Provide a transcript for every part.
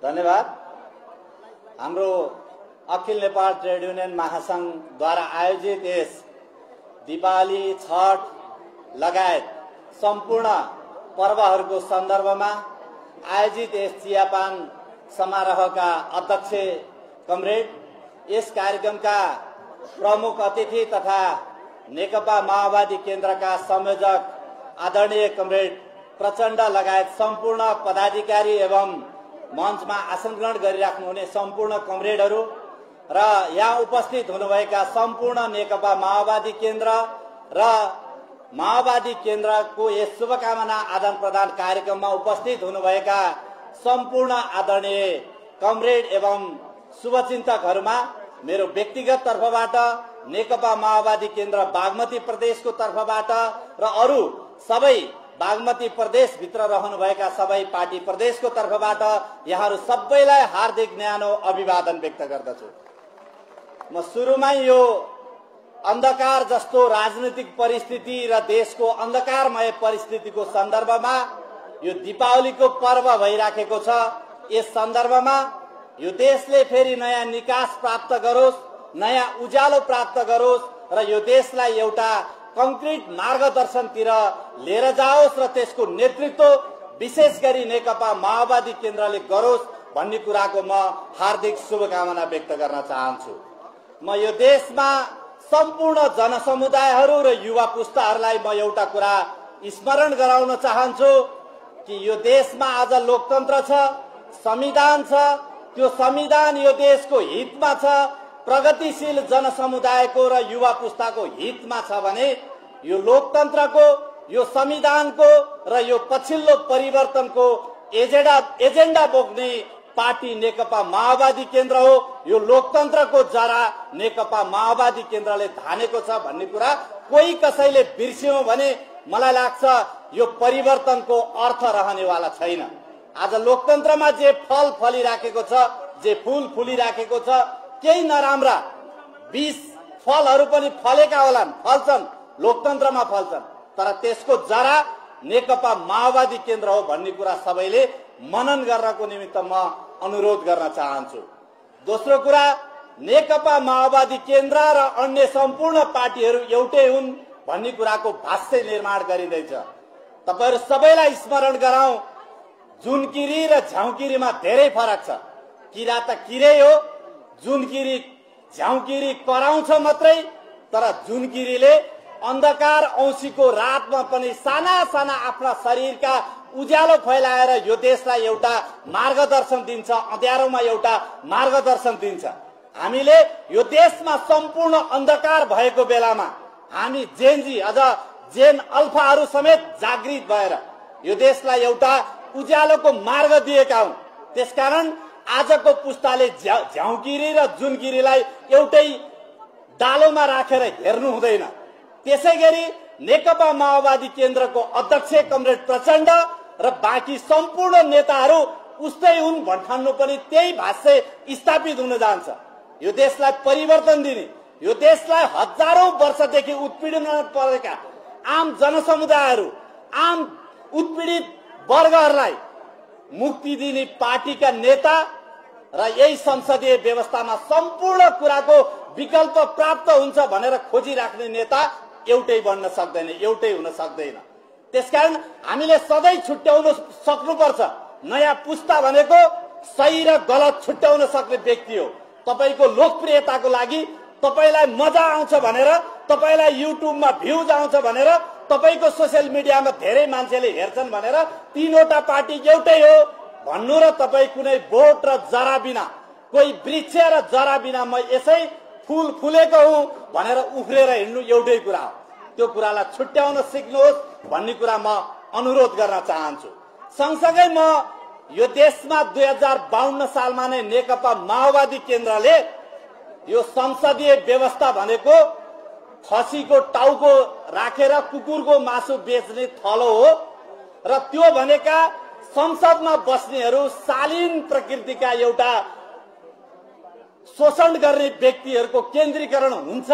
धन्यवाद। हाम्रो अखिल Nepal trade union महासंघद्वारा आयोजित यस दीपावली, छठ लगायत सम्पूर्ण पर्वहरूको सन्दर्भमा आयोजित यस चियापान समारोहका अध्यक्ष कमरेड, यस कार्यक्रमका प्रमुख अतिथि तथा नेकपा माओवादी केन्द्रका संयोजक आदरणीय कमरेड प्रचण्ड लगायत सम्पूर्ण पदाधिकारी एवं मञ्चमा आसन ग्रहण गरिराख्नुहुने सम्पूर्ण कमरेडहरू र यहाँ उपस्थित हुनुभएका सम्पूर्ण नेकपा माओवादी केन्द्र र माओवादी केन्द्रको यस शुभकामना आदान प्रदान कार्यक्रममा उपस्थित हुनुभएका सम्पूर्ण आदरणीय कमरेड एवं शुभचिन्तकहरूमा मेरो व्यक्तिगत तर्फबाट, नेकपा माओवादी केन्द्र बागमती प्रदेशको तर्फबाट र अरू सबै बागमती प्रदेशभित्र रहनुभएका सबै पार्टी प्रदेशको तर्फबाट यहाँहरू सबैलाई हार्दिक न्यानो अभिवादन व्यक्त गर्दछु। म सुरुमै यो अन्धकार जस्तो राजनीतिक परिस्थिति र देशको अन्धकारमय परिस्थितिको सन्दर्भमा यो दीपावलीको पर्व भइराखेको छ, यस सन्दर्भमा यो देशले फेरि नयाँ निकास प्राप्त गरोस्, नयाँ उज्यालो प्राप्त गरोस् र यो देशलाई एउटा कंक्रिट मार्गदर्शनतिर लिएर जाओस् र त्यसको नेतृत्व विशेष गरी नेकपा माओवादी केन्द्रले गरोस् भन्ने कुराको म हार्दिक शुभकामना व्यक्त गर्न चाहन्छु। म यो देशमा सम्पूर्ण जनसमुदायहरू र युवा पुस्ताहरूलाई म एउटा कुरा स्मरण गराउन चाहन्छु कि यो देशमा आज लोकतन्त्र छ, संविधान छ, त्यो संविधान यो देशको हितमा छ, प्रगतिशील जनसमुदायको र युवा पुस्ताको हितमा छ भने यो लोकतन्त्रको, यो संविधानको र यो पछिल्लो परिवर्तनको एजेन्डा बोक्ने पार्टी नेकपा माओवादी केन्द्र हो। यो लोकतन्त्रको जरा नेकपा माओवादी केन्द्रले धानेको छ भन्ने कुरा कोही कसैले बिर्स्यो भने मलाई लाग्छ यो परिवर्तनको अर्थ रहनेवाला छैन। आज लोकतन्त्रमा जे फल फलिराखेको छ, जे फूल फुलिराखेको छ, केही नराम्रा 20 फलहरू पनि फलेका होलान्, फल्छन्, लोकतन्त्रमा फल्छन्, तर त्यसको जरा नेकपा माओवादी केन्द्र हो भन्ने कुरा सबैले मनन गर्नको निमित्त म अनुरोध गर्न चाहन्छु। दोस्रो कुरा, नेकपा माओवादी केन्द्र र अन्य सम्पूर्ण पार्टीहरू एउटै हुन् भन्ने कुराको भाष्य निर्माण गरिँदैछ। तपाईहरु सबैलाई स्मरण गराउँ, जुनकिरी र झ्याउकिरीमा धेरै फरक छ। किरा त किरै हो, जुनकिरी झ्याउकिरी कराउँछ मात्रै, तर जुनकिरीले अन्धकार औँसीको रातमा पनि साना साना आफ्ना शरीरका उज्यालो फैलाएर यो देशलाई एउटा मार्गदर्शन दिन्छ, अँध्यारोमा एउटा मार्गदर्शन दिन्छ। हामीले यो देशमा सम्पूर्ण अन्धकार भएको बेलामा हामी जेनजी अझ जेन अल्फाहरू समेत जागृत भएर यो देशलाई एउटा उज्यालोको मार्ग दिएका हौं। त्यसकारण आजको पुस्ताले झ्याउकिरी र जुनकिरीलाई एउटै डालोमा राखेर हेर्नु हुँदैन। त्यसैगरी नेकपा माओवादी केन्द्रको अध्यक्ष कमरेड प्रचण्ड र बाँकी सम्पूर्ण नेताहरू उस्तै हुन् भन्ठान्नु पनि त्यही भाष्य स्थापित हुन जान्छ। यो देशलाई परिवर्तन दिने, यो देशलाई हजारौं वर्षदेखि उत्पीडनमा परेका आम जनसमुदायहरू, आम उत्पीडित वर्गहरूलाई मुक्ति दिने पार्टीका नेता र यही संसदीय व्यवस्थामा सम्पूर्ण कुराको विकल्प प्राप्त हुन्छ भनेर खोजिराख्ने नेता एउटै बन्न सक्दैन, एउटै हुन सक्दैन। त्यसकारण हामीले सधैँ छुट्याउन सक्नुपर्छ। नयाँ पुस्ता भनेको सही र गलत छुट्याउन सक्ने व्यक्ति हो। तपाईको लोकप्रियताको लागि, तपाईलाई मजा आउँछ भनेर, तपाईलाई युट्युबमा भ्यूज आउँछ भनेर, तपाईको सोशल मिडियामा धेरै मान्छेले हेर्छन् भनेर तीनवटा पार्टी एउटै हो भन्नु र तपाई कुनै बोट र जरा बिना, कोही वृक्ष र जरा बिना म यसै फूल फुलेको हुँ भनेर उफ्रेर हिँड्नु एउटै कुरा हो। त्यो कुरालाई छुट्याउन सिक्नुहोस् भन्ने कुरा म अनुरोध गर्न चाहन्छु। सँगसँगै म यो देशमा 2052 सालमा नै नेकपा माओवादी केन्द्रले यो संसदीय व्यवस्था भनेको खसीको टाउको राखेर कुकुरको मासु बेच्ने थलो हो र त्यो भनेका संसदमा बस्नेहरू शालीन प्रकृतिका एउटा शोषण गर्ने व्यक्तिहरूको केन्द्रीकरण हुन्छ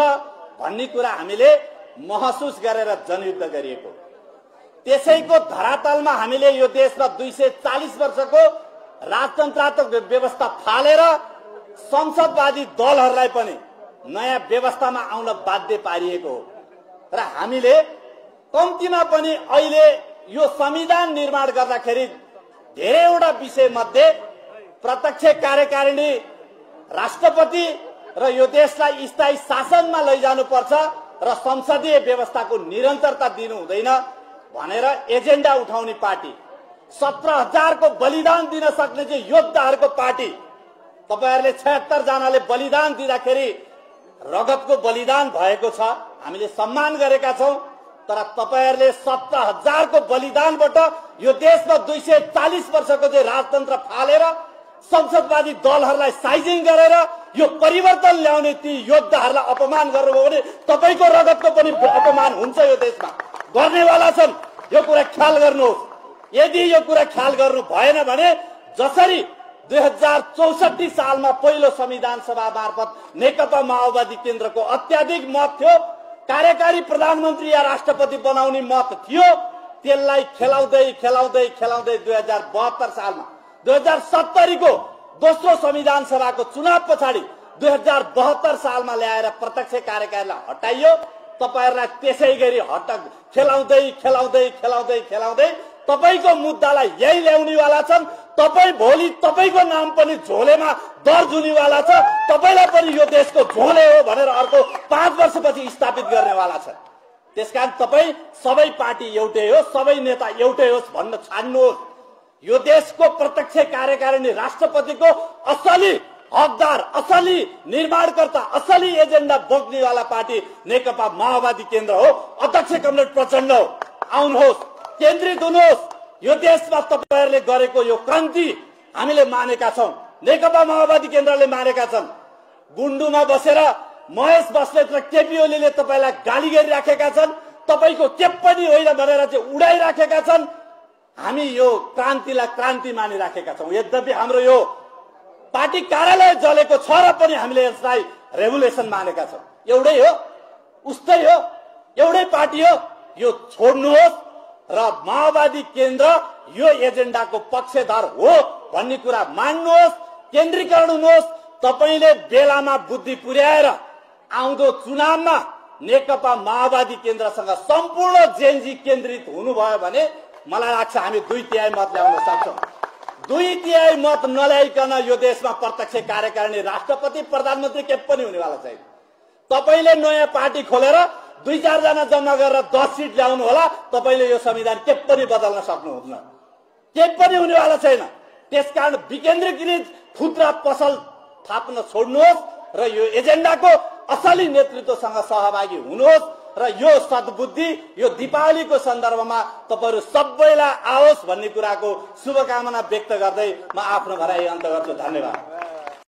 भन्ने कुरा हामीले महसुस गरेर जनयुद्ध गरिएको। त्यसैको धरातलमा हामीले यो देशमा 240 वर्षको राजतन्त्रात्मक व्यवस्था फालेर संसदवादी दलहरूलाई पनि नयाँ व्यवस्थामा आउन बाध्य पारिएको हो र हामीले कम्तीमा पनि अहिले यो संविधान निर्माण गर्दाखेरि धेरैवटा विषय मध्ये प्रत्यक्ष कार्यकारिणी राष्ट्रपति र यो देशलाई स्थायी शासनमा लैजानुपर्छ र संसदीय व्यवस्थाको निरन्तरता दिनु हुँदैन भनेर एजेन्डा उठाउने पार्टी 17,000 को बलिदान दिन सक्ने चाहिँ योद्धाहरूको पार्टी तपाईहरुले 76 जनाले बलिदान दिँदाखेरि रगतको बलिदान भएको छ हामीले सम्मान गरेका छौं तर तपाईहरुले 17,000 को बलिदानबाट यो देशमा 240 वर्षको चाहिँ राजतन्त्र फालेर संसदवादी दलहरूलाई साइजिङ गरेर यो परिवर्तन ल्याउने ती योद्धाहरूलाई अपमान गर्नुभयो भने तपाईको रगतको पनि अपमान हुन्छ यो देशमा गर्नेवाला छन् यो कुरा ख्याल गर्नुहोस् यदि यो कुरा ख्याल गर्नु भएन भने जसरी 2064 सालमा पहिलो संविधान सभा मार्फत नेकपा माओवादी केन्द्रको अत्याधिक मत थियो कार्यकारी प्रधानमन्त्री या राष्ट्रपति बनाउने मत थियो त्यसलाई खेलाउँदै 2072 सालमा 2070 को दोस्रो संविधान सभाको चुनाव पछाडि 2072 सालमा ल्याएर प्रत्यक्ष कार्यकारिणीलाई हटाइयो तपाईहरुलाई त्यसैगरी खेलाउँदै तपाईको मुद्दालाई यही ल्याउनेवाला छन् तपाई भोलि तपाईको नाम पनि झोलेमा दर्ज हुनेवाला छ तपाईलाई पनि यो देशको झोले हो भनेर अर्को 5 वर्षपछि स्थापित गर्नेवाला छ त्यसकारण तपाई सबै पार्टी एउटै हो सबै नेता एउटै होस् भन्न छान्नुहोस् यो देशको प्रत्यक्ष कार्यकारिणी राष्ट्रपतिको असली हकदार असली निर्माणकर्ता असली एजेन्डा बोक्नेवाला पार्टी नेकपा माओवादी केन्द्र हो अध्यक्ष कमरेड प्रचण्ड हो आउनुहोस् केन्द्रित हुनुहोस् यो देशमा तपाईहरुले गरेको यो क्रान्ति हामीले मानेका छौं नेकपा माओवादी केन्द्रले मानेका छन् गुण्डुमा बसेर महेश बस्नेत र केपी ओलीले तपाईलाई गाली गरिराखेका छन् तपाईको के पनि होइन भनेर चाहिँ उडाइराखेका छन् हामी यो क्रान्तिलाई क्रान्ति मानिराखेका छौं यद्यपि हाम्रो यो पार्टी कार्यालय जलेको छ र पनि हामीले यसलाई रेभोल्युसन मानेका छौं एउटै हो उस्तै हो एउटै पार्टी हो यो छोड्नुहोस् र माओवादी केन्द्र यो एजेन्डाको पक्षधर हो भन्ने कुरा मान्नुहोस् केन्द्रीकरण हुनुहोस् तपाईले बेलामा बुद्धि पुर्याएर आउँदो चुनावमा नेकपा माओवादी केन्द्रसँग सम्पूर्ण जेनजी केन्द्रित हुनुभयो भने मलाई लाग्छ हामी 2/3 मत ल्याउन सक्छौं 2/3 मत नल्याइकन यो देशमा प्रत्यक्ष कार्यकारिणी राष्ट्रपति प्रधानमन्त्री के पनि हुनेवाला छैन तपाईले नयाँ पार्टी खोलेर 2-4 जना जम्मा गरेर 10 सिट ल्याउनु होला तपाईले यो संविधान के पनि बदल्न सक्नुहुन्न के पनि हुनेवाला छैन त्यसकारण विकेन्द्रीकृत खुद्रा पसल थाप्न छोड्नुहोस् र यो एजेन्डाको असली नेतृत्वसँग सहभागी हुनुहोस् र यो सद्बुद्धि यो दीपावलीको सन्दर्भमा तपाईहरु सबैलाई आओस् भन्ने कुराको शुभकामना व्यक्त गर्दै म आफ्नो भनाइ अन्त गर्छु धन्यवाद